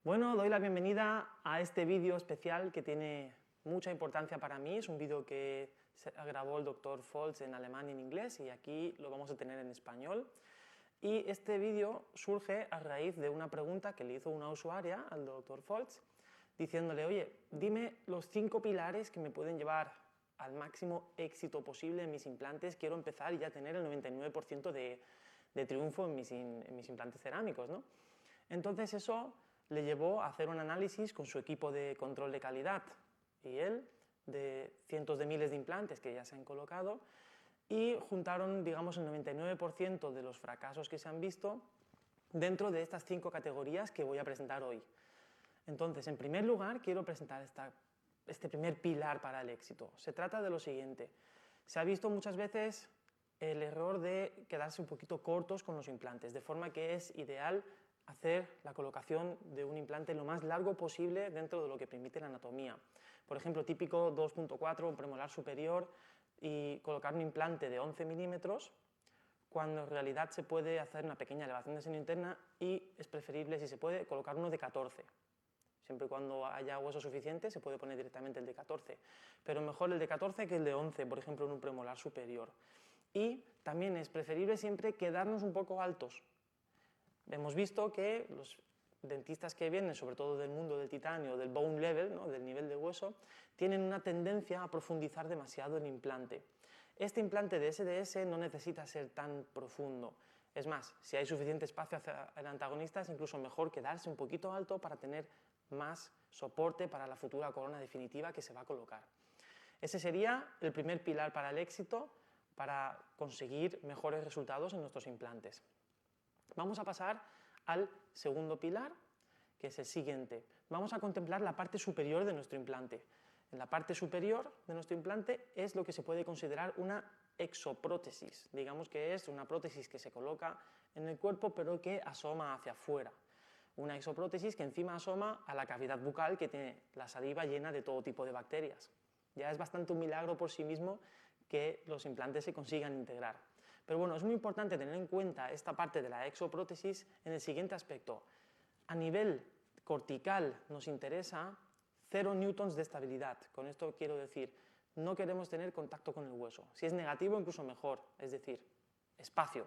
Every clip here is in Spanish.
Bueno, doy la bienvenida a este vídeo especial que tiene mucha importancia para mí. Es un vídeo que grabó el Dr. Foltz en alemán y en inglés, y aquí lo vamos a tener en español. Y este vídeo surge a raíz de una pregunta que le hizo una usuaria al Dr. Foltz, diciéndole: oye, dime los 5 pilares que me pueden llevar al máximo éxito posible en mis implantes. Quiero empezar y ya tener el 99% de triunfo en mis implantes cerámicos, ¿no? Entonces eso le llevó a hacer un análisis con su equipo de control de calidad y él, de cientos de miles de implantes que ya se han colocado, y juntaron, digamos, el 99% de los fracasos que se han visto dentro de estas 5 categorías que voy a presentar hoy. Entonces, en primer lugar, quiero presentar este primer pilar para el éxito. Se trata de lo siguiente: se ha visto muchas veces el error de quedarse un poquito cortos con los implantes, de forma que es ideal hacer la colocación de un implante lo más largo posible dentro de lo que permite la anatomía. Por ejemplo, típico 2.4, un premolar superior, y colocar un implante de 11 milímetros, cuando en realidad se puede hacer una pequeña elevación de seno interna y es preferible, si se puede, colocar uno de 14. Siempre y cuando haya hueso suficiente se puede poner directamente el de 14, pero mejor el de 14 que el de 11, por ejemplo, en un premolar superior. Y también es preferible siempre quedarnos un poco altos. Hemos visto que los dentistas que vienen, sobre todo del mundo del titanio, del bone level, ¿no?, del nivel de hueso, tienen una tendencia a profundizar demasiado el implante. Este implante de SDS no necesita ser tan profundo. Es más, si hay suficiente espacio hacia el antagonista, es incluso mejor quedarse un poquito alto para tener más soporte para la futura corona definitiva que se va a colocar. Ese sería el primer pilar para el éxito, para conseguir mejores resultados en nuestros implantes. Vamos a pasar al segundo pilar, que es el siguiente. Vamos a contemplar la parte superior de nuestro implante. En la parte superior de nuestro implante es lo que se puede considerar una exoprótesis. Digamos que es una prótesis que se coloca en el cuerpo pero que asoma hacia afuera. Una exoprótesis que encima asoma a la cavidad bucal, que tiene la saliva llena de todo tipo de bacterias. Ya es bastante un milagro por sí mismo que los implantes se consigan integrar. Pero bueno, es muy importante tener en cuenta esta parte de la exoprótesis en el siguiente aspecto. A nivel cortical nos interesa 0 newtons de estabilidad. Con esto quiero decir, no queremos tener contacto con el hueso. Si es negativo, incluso mejor, es decir, espacio.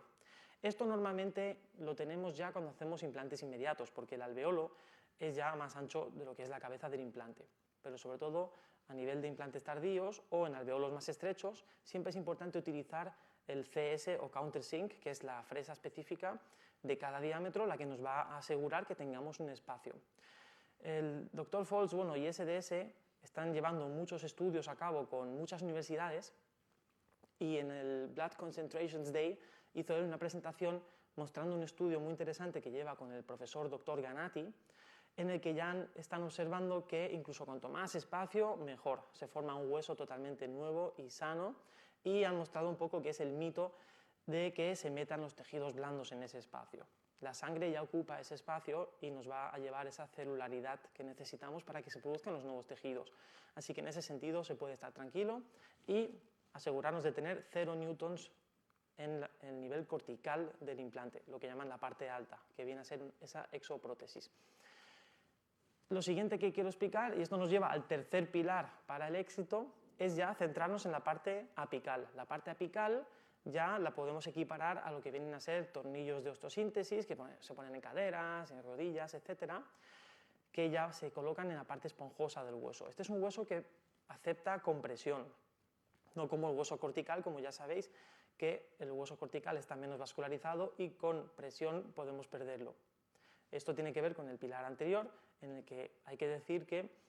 Esto normalmente lo tenemos ya cuando hacemos implantes inmediatos, porque el alveolo es ya más ancho de lo que es la cabeza del implante. Pero sobre todo a nivel de implantes tardíos o en alveolos más estrechos, siempre es importante utilizar el CS o countersink, que es la fresa específica de cada diámetro, la que nos va a asegurar que tengamos un espacio. El Dr. Foltz, y SDS están llevando muchos estudios a cabo con muchas universidades, y en el Blood Concentrations Day hizo él una presentación mostrando un estudio muy interesante que lleva con el profesor Dr. Ganati, en el que ya están observando que incluso cuanto más espacio, mejor. Se forma un hueso totalmente nuevo y sano, y han mostrado un poco que es el mito de que se metan los tejidos blandos en ese espacio. La sangre ya ocupa ese espacio y nos va a llevar esa celularidad que necesitamos para que se produzcan los nuevos tejidos. Así que en ese sentido se puede estar tranquilo y asegurarnos de tener 0 newtons en el nivel cortical del implante, lo que llaman la parte alta, que viene a ser esa exoprótesis. Lo siguiente que quiero explicar, y esto nos lleva al tercer pilar para el éxito, es ya centrarnos en la parte apical. La parte apical ya la podemos equiparar a lo que vienen a ser tornillos de osteosíntesis, que se ponen en caderas, en rodillas, etcétera, que ya se colocan en la parte esponjosa del hueso. Este es un hueso que acepta compresión, no como el hueso cortical, como ya sabéis, que el hueso cortical está menos vascularizado y con presión podemos perderlo. Esto tiene que ver con el pilar anterior, en el que hay que decir que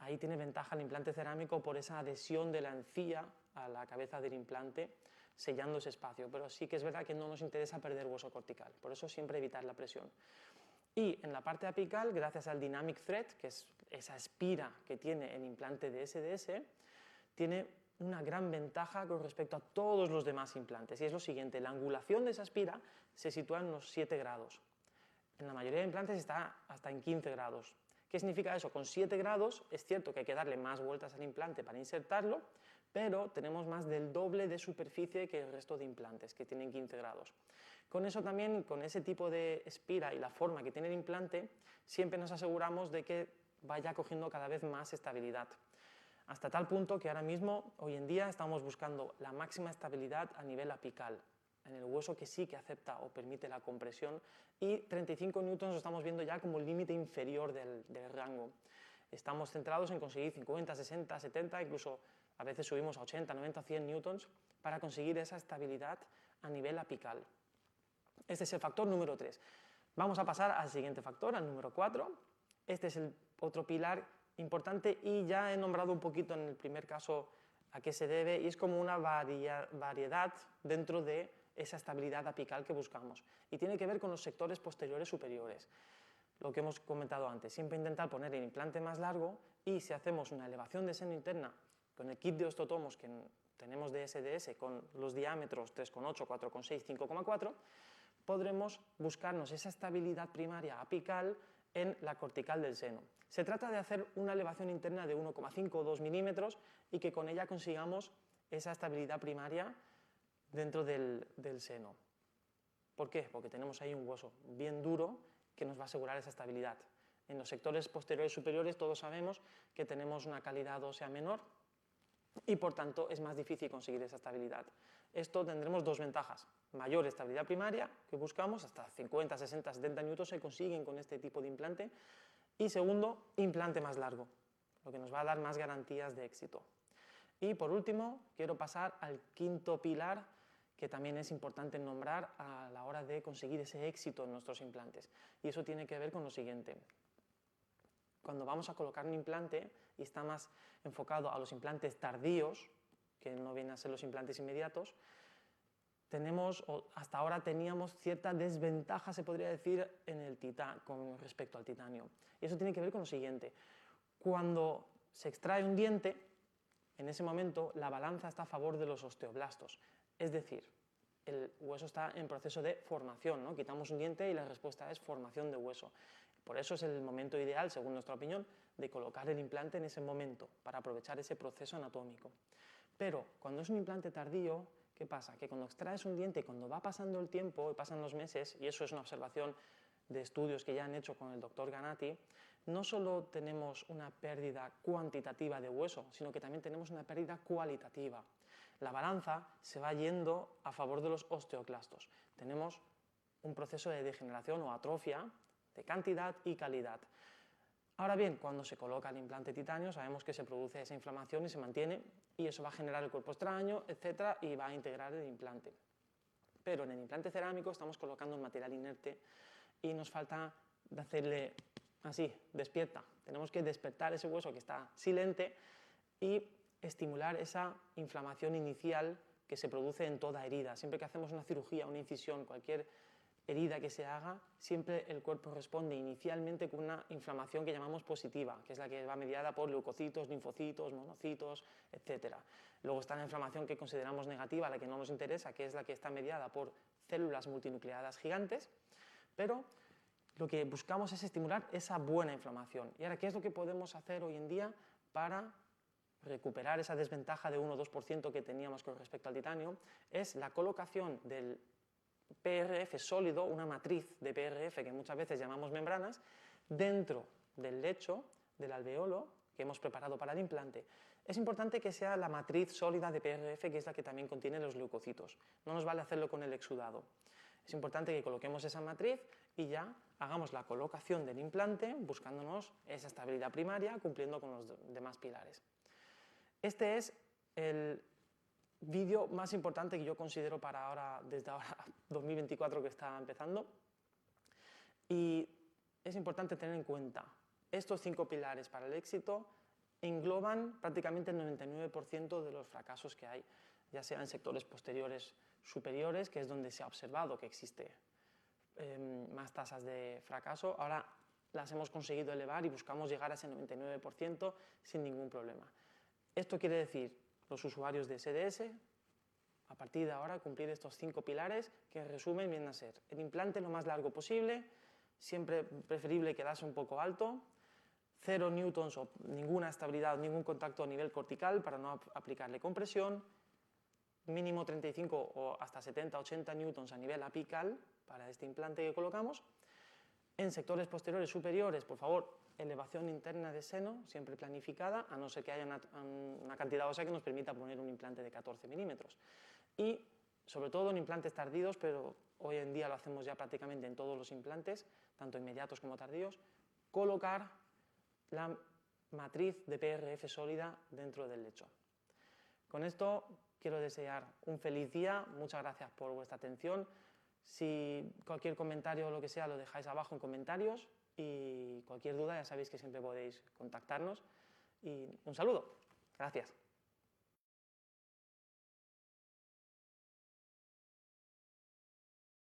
ahí tiene ventaja el implante cerámico por esa adhesión de la encía a la cabeza del implante, sellando ese espacio, pero sí que es verdad que no nos interesa perder hueso cortical, por eso siempre evitar la presión. Y en la parte apical, gracias al Dynamic Thread, que es esa espira que tiene el implante de SDS, tiene una gran ventaja con respecto a todos los demás implantes, y es lo siguiente: la angulación de esa espira se sitúa en unos 7 grados. En la mayoría de implantes está hasta en 15 grados. ¿Qué significa eso? Con 7 grados es cierto que hay que darle más vueltas al implante para insertarlo, pero tenemos más del doble de superficie que el resto de implantes, que tienen 15 grados. Con eso también, con ese tipo de espira y la forma que tiene el implante, siempre nos aseguramos de que vaya cogiendo cada vez más estabilidad. Hasta tal punto que ahora mismo, hoy en día, estamos buscando la máxima estabilidad a nivel apical, en el hueso que sí que acepta o permite la compresión, y 35 newtons lo estamos viendo ya como el límite inferior del rango. Estamos centrados en conseguir 50, 60, 70, incluso a veces subimos a 80, 90, 100 newtons para conseguir esa estabilidad a nivel apical. Este es el factor número 3. Vamos a pasar al siguiente factor, al número 4. Este es el otro pilar importante y ya he nombrado un poquito en el primer caso a qué se debe, y es como una variedad dentro de esa estabilidad apical que buscamos. Y tiene que ver con los sectores posteriores superiores. Lo que hemos comentado antes, siempre intentar poner el implante más largo, y si hacemos una elevación de seno interna con el kit de osteotomos que tenemos de SDS con los diámetros 3,8, 4,6, 5,4, podremos buscarnos esa estabilidad primaria apical en la cortical del seno. Se trata de hacer una elevación interna de 1,5 o 2 milímetros y que con ella consigamos esa estabilidad primaria dentro del seno. ¿Por qué? Porque tenemos ahí un hueso bien duro que nos va a asegurar esa estabilidad. En los sectores posteriores superiores todos sabemos que tenemos una calidad ósea menor y por tanto es más difícil conseguir esa estabilidad. Esto tendremos dos ventajas: mayor estabilidad primaria que buscamos, hasta 50, 60, 70 newtons se consiguen con este tipo de implante, y segundo, implante más largo, lo que nos va a dar más garantías de éxito. Y por último, quiero pasar al quinto pilar, que también es importante nombrar a la hora de conseguir ese éxito en nuestros implantes, y eso tiene que ver con lo siguiente. Cuando vamos a colocar un implante y está más enfocado a los implantes tardíos, que no vienen a ser los implantes inmediatos, hasta ahora teníamos cierta desventaja, se podría decir, con respecto al titanio. Y eso tiene que ver con lo siguiente. Cuando se extrae un diente, en ese momento la balanza está a favor de los osteoblastos, es decir, el hueso está en proceso de formación, ¿no? Quitamos un diente y la respuesta es formación de hueso. Por eso es el momento ideal, según nuestra opinión, de colocar el implante en ese momento, para aprovechar ese proceso anatómico. Pero cuando es un implante tardío, ¿qué pasa? Que cuando extraes un diente y cuando va pasando el tiempo y pasan los meses, y eso es una observación de estudios que ya han hecho con el doctor Ganati, no solo tenemos una pérdida cuantitativa de hueso, sino que también tenemos una pérdida cualitativa. La balanza se va yendo a favor de los osteoclastos. Tenemos un proceso de degeneración o atrofia de cantidad y calidad. Ahora bien, cuando se coloca el implante titanio, sabemos que se produce esa inflamación y se mantiene, y eso va a generar el cuerpo extraño, etc., y va a integrar el implante. Pero en el implante cerámico estamos colocando un material inerte y nos falta de hacerle así, despierta. Tenemos que despertar ese hueso que está silente y estimular esa inflamación inicial que se produce en toda herida. Siempre que hacemos una cirugía, una incisión, cualquier herida que se haga, siempre el cuerpo responde inicialmente con una inflamación que llamamos positiva, que es la que va mediada por leucocitos, linfocitos, monocitos, etc. Luego está la inflamación que consideramos negativa, la que no nos interesa, que es la que está mediada por células multinucleadas gigantes, pero lo que buscamos es estimular esa buena inflamación. Y ahora, ¿qué es lo que podemos hacer hoy en día para recuperar esa desventaja de 1 o 2% que teníamos con respecto al titanio? Es la colocación del PRF sólido, una matriz de PRF que muchas veces llamamos membranas, dentro del lecho del alveolo que hemos preparado para el implante. Es importante que sea la matriz sólida de PRF, que es la que también contiene los leucocitos. No nos vale hacerlo con el exudado. Es importante que coloquemos esa matriz y ya hagamos la colocación del implante buscándonos esa estabilidad primaria, cumpliendo con los demás pilares. Este es el vídeo más importante que yo considero para ahora, desde ahora 2024 que está empezando, y es importante tener en cuenta estos 5 pilares para el éxito engloban prácticamente el 99% de los fracasos que hay, ya sea en sectores posteriores superiores, que es donde se ha observado que existe más tasas de fracaso. Ahora las hemos conseguido elevar y buscamos llegar a ese 99% sin ningún problema. Esto quiere decir, los usuarios de SDS, a partir de ahora cumplir estos 5 pilares, que en resumen vienen a ser el implante lo más largo posible, siempre preferible quedarse un poco alto, 0 newtons o ninguna estabilidad, ningún contacto a nivel cortical para no aplicarle compresión, mínimo 35 o hasta 70-80 newtons a nivel apical para este implante que colocamos. En sectores posteriores superiores, por favor, elevación interna de seno, siempre planificada, a no ser que haya una cantidad ósea que nos permita poner un implante de 14 milímetros. Y sobre todo en implantes tardíos, pero hoy en día lo hacemos ya prácticamente en todos los implantes, tanto inmediatos como tardíos, colocar la matriz de PRF sólida dentro del lechón. Con esto quiero desear un feliz día, muchas gracias por vuestra atención. Si cualquier comentario o lo que sea lo dejáis abajo en comentarios y cualquier duda ya sabéis que siempre podéis contactarnos. Y un saludo, gracias.